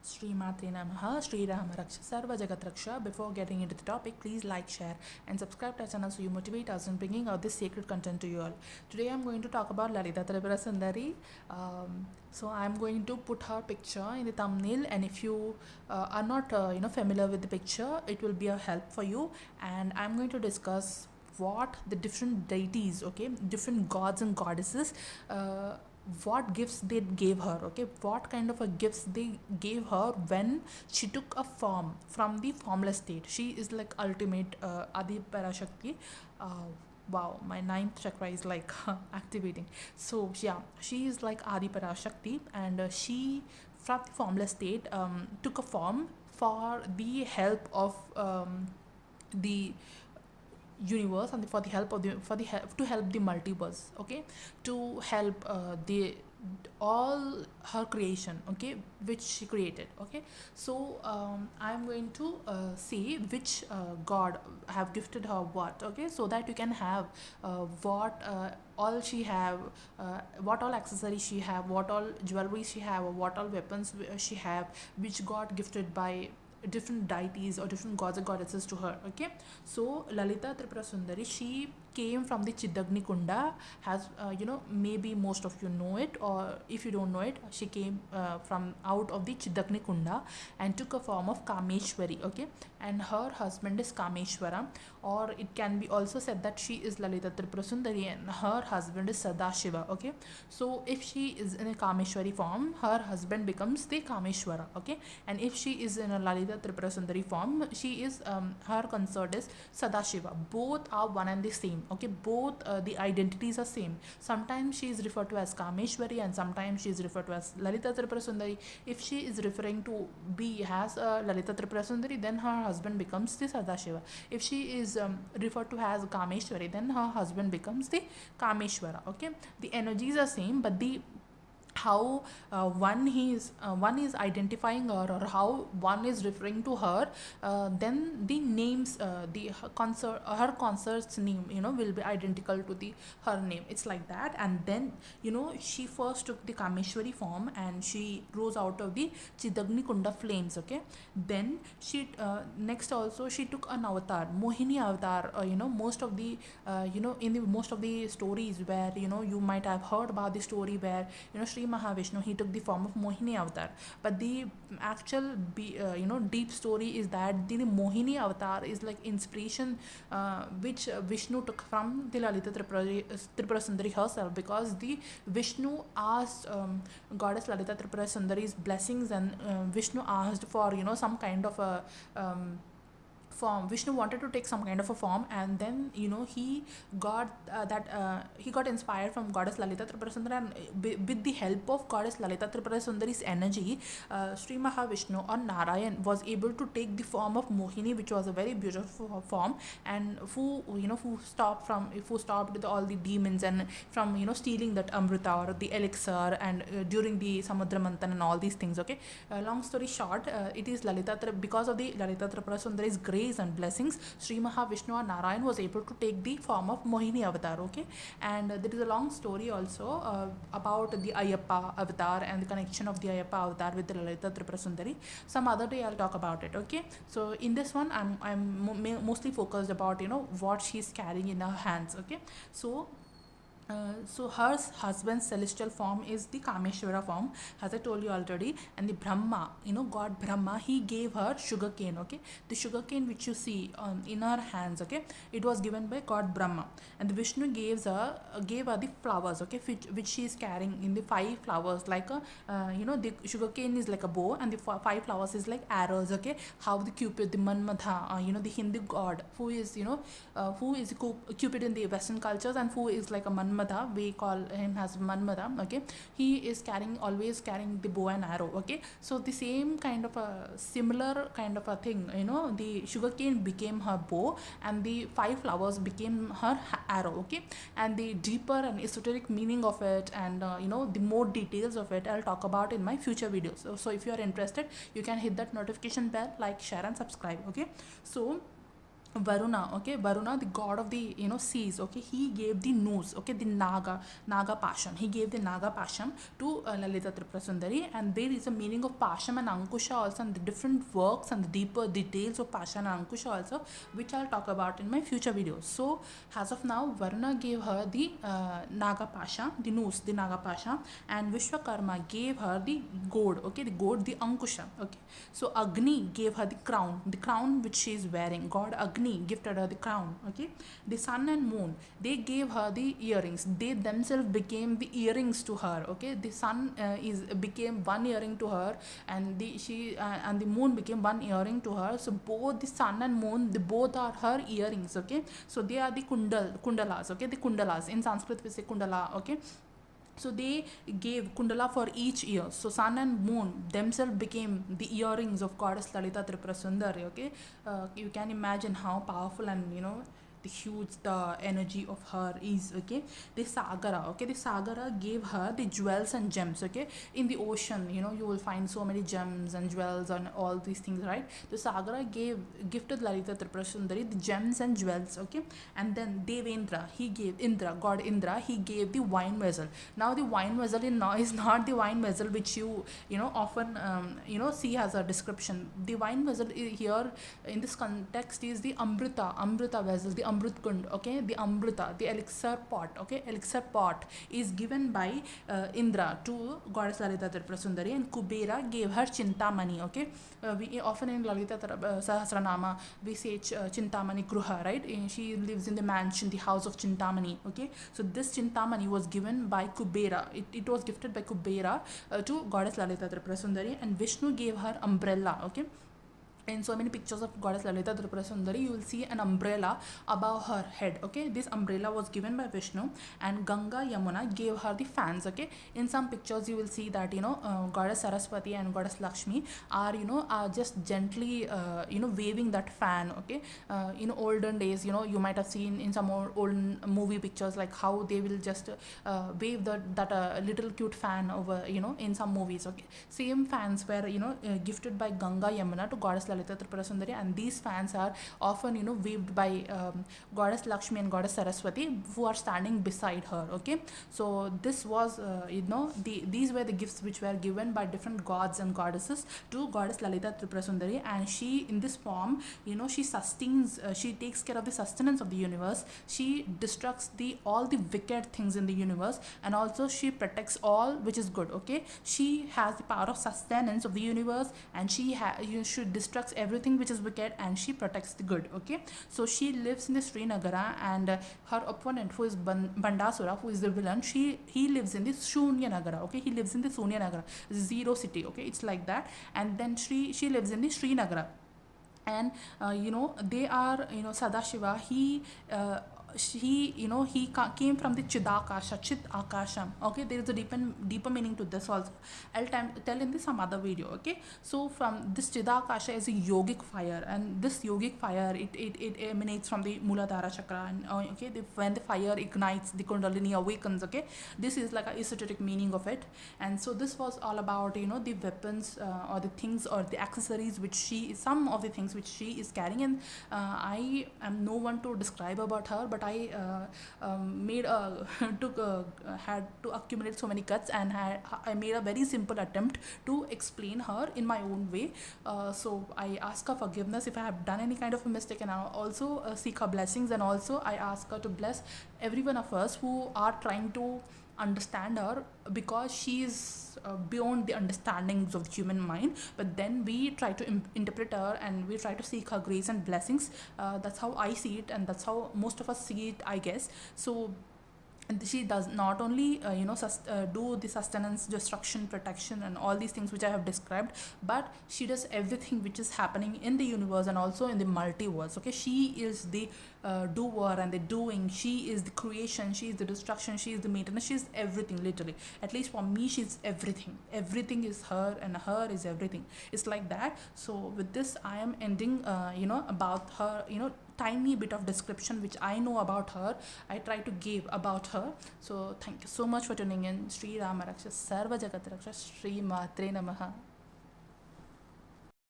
Srimatre Namaha, Sri Rama Raksha Sarva Jagat Raksha. Before getting into the topic, please like, share, and subscribe to our channel so you motivate us in bringing out this sacred content to you all. Today I'm going to talk about Lalitha Tripura Sundari. So I'm going to put her picture in the thumbnail, and if you are not familiar with the picture, it will be a help for you. And I'm going to discuss what the different deities, different gods and goddesses, what gifts they gave her, what kind of a gifts they gave her when she took a form from the formless state. She is like ultimate adiparashakti. Wow, my ninth chakra is like activating. So yeah, she is like adiparashakti, and she from the formless state took a form for the help of the universe, and for the help of to help the multiverse, to help the all her creation, which she created. So I'm going to see which god have gifted her what, so that you can have what all she have, what all accessories she have, what all jewelry she have, or what all weapons she have, which god gifted by different deities or different gods and goddesses to her. So Lalitha Tripura Sundari, she came from the Chidagni Kunda, has maybe most of you know it, or if you don't know it, she came from out of the Chidagni Kunda and took a form of Kameshwari, and her husband is Kameshwara, or it can be also said that she is Lalitha Tripura Sundari and her husband is Sadashiva. So if she is in a Kameshwari form, her husband becomes the Kameshwara, and if she is in a Lalitha Tripura Sundari form, she is her consort is Sadashiva. Both are one and the same. Both the identities are same. Sometimes she is referred to as Kameshwari and sometimes she is referred to as Lalitha Tripura Sundari. If she is referring to be as Lalitha Tripura Sundari, then her husband becomes the Sadashiva. If she is referred to as Kameshwari, then her husband becomes the Kameshwara. The energies are same, but the how one is identifying her, or how one is referring to her, then the names, her consort's name will be identical to the her name. It's like that. And then she first took the Kameshwari form and she rose out of the Chidagni Kunda flames. Then she next also she took an avatar, Mohini avatar. Most of the in the most of the stories where you might have heard about the story where Sri Mahavishnu, he took the form of Mohini avatar, but the actual deep story is that the Mohini avatar is like inspiration which Vishnu took from the Lalitha Tripura Sundari herself, because the Vishnu asked goddess Lalitha Tripura Sundari's blessings, and Vishnu asked for some kind of a form. Vishnu wanted to take some kind of a form, and then he got he got inspired from goddess Lalitha Tripura Sundari, and with the help of goddess Lalitha Tripura Sundari's energy, Sri Mahavishnu or Narayan was able to take the form of Mohini, which was a very beautiful form, and who stopped with all the demons and from stealing that Amrita or the elixir, and during the Samudra Manthan and all these things. Long story short, it is because of the Lalitha Tripura Sundari's grace and blessings, Sri Mahavishnu or Narayan was able to take the form of Mohini avatar. And there is a long story also about the Ayyappa avatar and the connection of the Ayyappa avatar with the Lalitha Tripura Sundari. Some other day I'll talk about it. So in this one I'm mostly focused about what she's carrying in her hands. So her husband's celestial form is the Kameshwara form, as I told you already, and the Brahma, God Brahma, he gave her sugarcane. The sugarcane which you see in her hands, it was given by God Brahma, and the Vishnu gave her the flowers, which she is carrying in the 5 flowers, like the sugarcane is like a bow and the 5 flowers is like arrows. How the Cupid, the Manmadha, the Hindu god who is Cupid in the Western cultures, and who is like a Manmadha, we call him as Manmadha. He is always carrying the bow and arrow. So the same kind of a similar kind of a thing, the sugarcane became her bow and the 5 flowers became her arrow. And the deeper and esoteric meaning of it, and the more details of it, I'll talk about in my future videos. So if you are interested, you can hit that notification bell, like, share and subscribe. So Varuna, okay, Varuna, the god of the seas, okay, he gave the noose, okay, the Naga Pasham. He gave the Naga Pasham to Lalitha Tripura Sundari, and there is a meaning of Pasham and Ankusha also, and the different works and the deeper details of Pasham and Ankusha also, which I'll talk about in my future videos. So as of now, Varuna gave her the Naga Pasha, the noose, the Naga Pasha, and Vishwakarma gave her the gourd, okay, the gourd, the Ankusha, okay. So Agni gave her the crown which she is wearing. God Agni gifted her the crown, okay. The sun and moon, they gave her the earrings. They themselves became the earrings to her, okay. The sun became one earring to her, and the moon became one earring to her. So both the sun and moon, they both are her earrings, okay. So they are the kundalas, okay. The kundalas, in Sanskrit we say kundala, okay. So they gave kundala for each ear. So sun and moon themselves became the earrings of goddess Lalitha Tripura Sundari, okay. You can imagine how powerful and the huge the energy of her is, okay. The Sagara, okay, the Sagara gave her the jewels and gems, okay. In the ocean, you will find so many gems and jewels and all these things, right? The Sagara gifted Lalitha Tripura Sundari the gems and jewels, okay. And then Devendra, he gave God Indra, he gave the wine vessel. Now the wine vessel is not the wine vessel which you often see as a description. The wine vessel here in this context is the Amrita vessel, the Amrit Kund, okay, the Amrita, the elixir pot, okay, elixir pot is given by Indra to goddess Lalitha Tripura Sundari, and Kubera gave her Chintamani, okay. We often in Lalita Sahasranama we say Chintamani Gruha, right? She lives in the mansion, the house of Chintamani, okay. So this Chintamani was given by Kubera. It was gifted by Kubera to goddess Lalitha Tripura Sundari, and Vishnu gave her umbrella, okay. In so many pictures of goddess Lalitha Tripura Sundari, you will see an umbrella above her head, okay. This umbrella was given by Vishnu, and Ganga Yamuna gave her the fans, okay. In some pictures you will see that goddess Saraswati and goddess Lakshmi are just gently waving that fan, okay. In olden days, you might have seen in some old movie pictures like how they will just wave that little cute fan over in some movies, okay. Same fans were gifted by Ganga Yamuna to goddess Lalitha Tripura Sundari, and these fans are often waved by goddess Lakshmi and goddess Saraswati, who are standing beside her, okay. So this was these were the gifts which were given by different gods and goddesses to goddess Lalitha Tripura Sundari, and she in this form she sustains, she takes care of the sustenance of the universe, she destructs all the wicked things in the universe, and also she protects all which is good, okay. She has the power of sustenance of the universe, and she should destruct everything which is wicked, and she protects the good, okay. So she lives in the Srinagara, and her opponent, who is Bandasura, who is the villain, he lives in the Shunya Nagara, okay. He lives in the Shunya Nagara, zero city, okay. It's like that. And then she lives in the Srinagara, and they are Sadashiva, he came from the Chidakasha, Chit Akasham, okay. There is a deeper meaning to this also. I'll tell in this some other video, okay. So from this Chidakasha is a yogic fire, and this yogic fire it emanates from the Muladhara chakra, and okay, when the fire ignites, the Kundalini awakens, okay. This is like a esoteric meaning of it. And so this was all about the weapons or the things or the accessories which some of the things which she is carrying, and I am no one to describe about her, but I had to accumulate so many cuts, and I made a very simple attempt to explain her in my own way. So I ask her forgiveness if I have done any kind of a mistake, and I also seek her blessings, and also I ask her to bless every one of us who are trying to understand her, because she is beyond the understandings of the human mind, but then we try to interpret her, and we try to seek her grace and blessings. That's how I see it, and that's how most of us see it, I guess. So she does not only do the sustenance, destruction, protection, and all these things which I have described, but she does everything which is happening in the universe and also in the multiverse, okay. She is the doer and the doing, she is the creation, she is the destruction, she is the maintenance, she is everything, literally. At least for me, she's everything is her, and her is everything. It's like that. So with this I am ending about her, tiny bit of description which I know about her, I try to give about her. So thank you so much for tuning in. Sri Rama Raksha Sarva Jagat Raksha, Sri Matre Namaha.